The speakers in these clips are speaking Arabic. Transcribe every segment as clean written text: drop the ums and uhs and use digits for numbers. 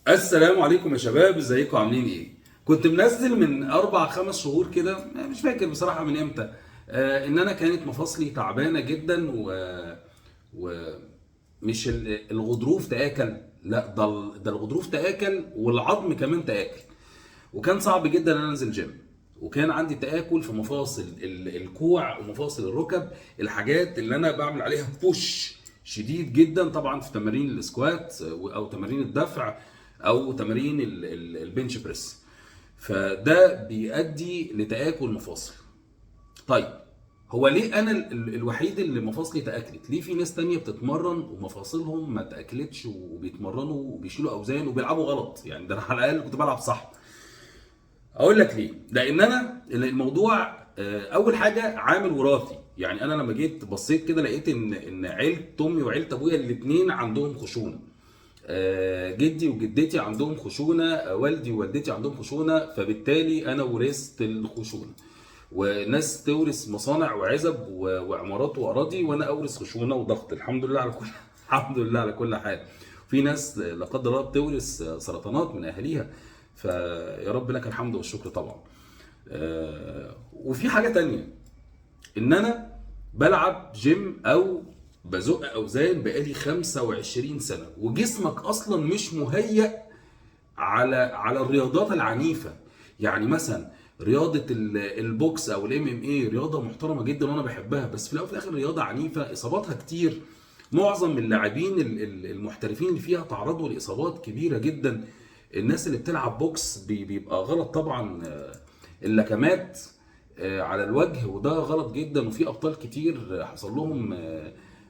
السلام عليكم يا شباب، ازيكم عاملين ايه؟ كنت منزل من 4 5 شهور كده، مش فاكر بصراحة من امتى. ان انا كانت مفاصلي تعبانة جدا ومش الغضروف تآكل، لا ده الغضروف تآكل والعظم كمان تآكل. وكان صعب جدا ان انا انزل جيم، وكان عندي تآكل في مفاصل الكوع ومفاصل الركب، الحاجات اللي انا بعمل عليها بوش شديد جدا طبعا في تمارين السكوات او تمارين الدفع او تمارين البنش بريس. فده بيؤدي لتآكل مفاصل. طيب، هو ليه انا الوحيد اللي مفاصلي تاكلت؟ ليه في ناس تانية بتتمرن ومفاصلهم ما تاكلتش وبيتمرنوا وبيشيلوا اوزان وبيلعبوا غلط؟ يعني ده انا على الاقل كنت بلعب صح. اقول لك ليه. لان انا الموضوع اول حاجه عامل وراثي. يعني انا لما جيت بصيت كده لقيت ان عيله امي وعيله ابويا الاثنين عندهم خشونه. جدي وجدتي عندهم خشونه، والدي ووالدتي عندهم خشونه، فبالتالي انا ورثت الخشونه. وناس تورث مصانع وعزب وعمارات واراضي، وانا اورث خشونه وضغط. الحمد لله على كل الحمد لله على كل حال. في ناس لا قدر الله بتورث سرطانات من اهاليها، فيا رب لك الحمد والشكر طبعا. وفي حاجه تانية، ان انا بلعب جيم او بزق اوزان بقالي 25 سنه، وجسمك اصلا مش مهيأ على الرياضات العنيفه. يعني مثلا رياضه البوكس او الMMA رياضه محترمه جدا وانا بحبها، بس في الاول وفي الاخر رياضه عنيفه، اصاباتها كتير. معظم اللاعبين المحترفين اللي فيها تعرضوا لاصابات كبيره جدا. الناس اللي بتلعب بوكس بيبقى غلط طبعا، اللكمات على الوجه، وده غلط جدا. وفي ابطال كتير حصل لهم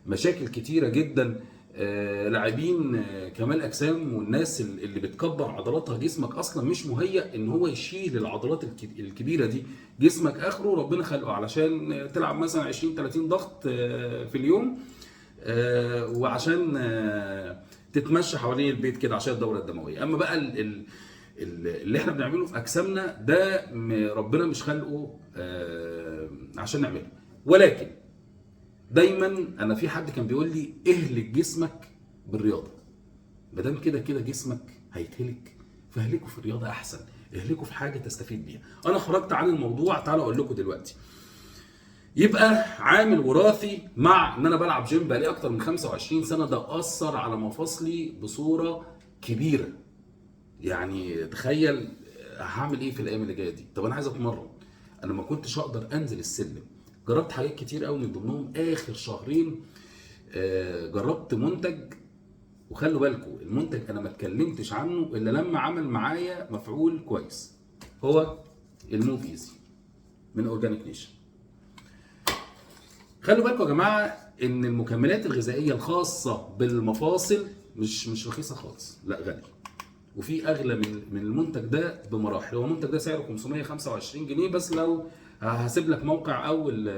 مشاكل كتيره جدا. لاعبين كمال اجسام والناس اللي بتكبر عضلاتها، جسمك اصلا مش مهيأ ان هو يشيل العضلات الكبيره دي. جسمك اخره ربنا خلقه علشان تلعب مثلا 20 30 ضغط في اليوم، وعشان تتمشى حوالين البيت كده عشان الدوره الدمويه. اما بقى اللي احنا بنعمله في اجسامنا ده ربنا مش خلقه عشان نعمله. ولكن دايما انا في حد كان بيقول لي اهلك جسمك بالرياضه. ما دام كده كده جسمك هيتهلك، فاهلكوا في الرياضه احسن، اهلكوا في حاجه تستفيد بيها. انا خرجت عن الموضوع، تعالوا اقول لكم دلوقتي. يبقى عامل وراثي مع ان انا بلعب جيم بقالي اكتر من 25 سنه، ده اثر على مفاصلي بصوره كبيره. يعني تخيل هعمل ايه في الايام اللي جايه دي؟ طب انا عايز اتمرن، انا ما كنتش اقدر انزل السلم. جربت حاجات كتير قوي، من ضمنهم اخر شهرين جربت منتج. وخلوا بالكم المنتج انا ما اتكلمتش عنه الا لما عمل معايا مفعول كويس. هو الموف ايزي من اورجانيك نيشن. خلوا بالكم يا جماعه ان المكملات الغذائيه الخاصه بالمفاصل مش رخيصه خالص، لا غاليه. وفي اغلى من المنتج ده بمراحل. هو المنتج ده سعره 525 جنيه، بس لو هسيب لك موقع اول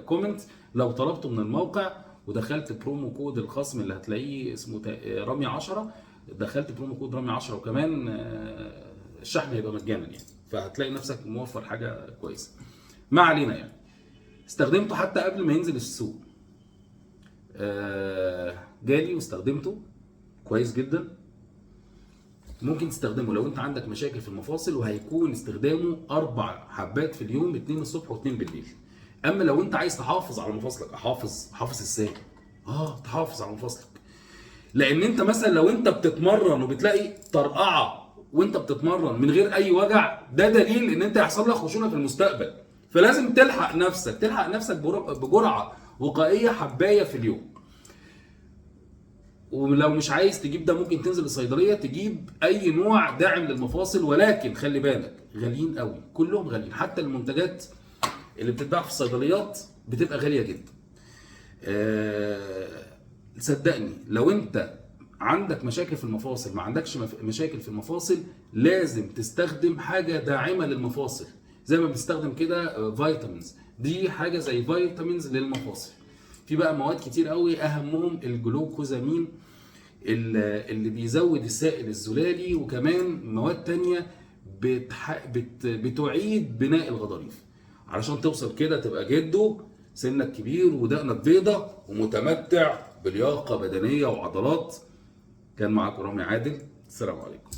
كومنت، لو طلبته من الموقع ودخلت برومو كود الخصم اللي هتلاقيه اسمه رامي 10، دخلت برومو كود رامي 10، وكمان الشحن هيبقى مجانا يعني، فهتلاقي نفسك موفر حاجه كويسه. ما علينا يعني. استخدمته حتى قبل ما ينزل السوق، جالي واستخدمته كويس جدا. ممكن تستخدمه لو انت عندك مشاكل في المفاصل، وهيكون استخدامه 4 حبات في اليوم، 2 الصبح و2 بالليل. اما لو انت عايز تحافظ على مفاصلك، احافظ ازاي؟ تحافظ على مفاصلك. لان انت مثلا لو انت بتتمرن وبتلاقي طرقعه وانت بتتمرن من غير اي وجع، ده دليل ان انت هيحصل لك خشونه في المستقبل. فلازم تلحق نفسك بجرعه وقائيه، حبايه في اليوم. ولو مش عايز تجيب ده، ممكن تنزل الصيدليه تجيب اي نوع داعم للمفاصل، ولكن خلي بالك غاليين قوي، كلهم غاليين. حتى المنتجات اللي بتتباع في الصيدليات بتبقى غاليه جدا. صدقني لو انت عندك مشاكل في المفاصل، ما عندكش مشاكل في المفاصل، لازم تستخدم حاجه داعمه للمفاصل. زي ما بنستخدم كده فيتامينز، دي حاجه زي فيتامينز للمفاصل. في بقى مواد كتير قوي، اهمهم الجلوكوزامين اللي بيزود السائل الزلالي، وكمان مواد تانية بتعيد بناء الغضاريف، علشان توصل كده تبقى جدو، سنك كبير ودقنك بيضة ومتمتع بلياقة بدنية وعضلات. كان معاكم رامي عادل، السلام عليكم.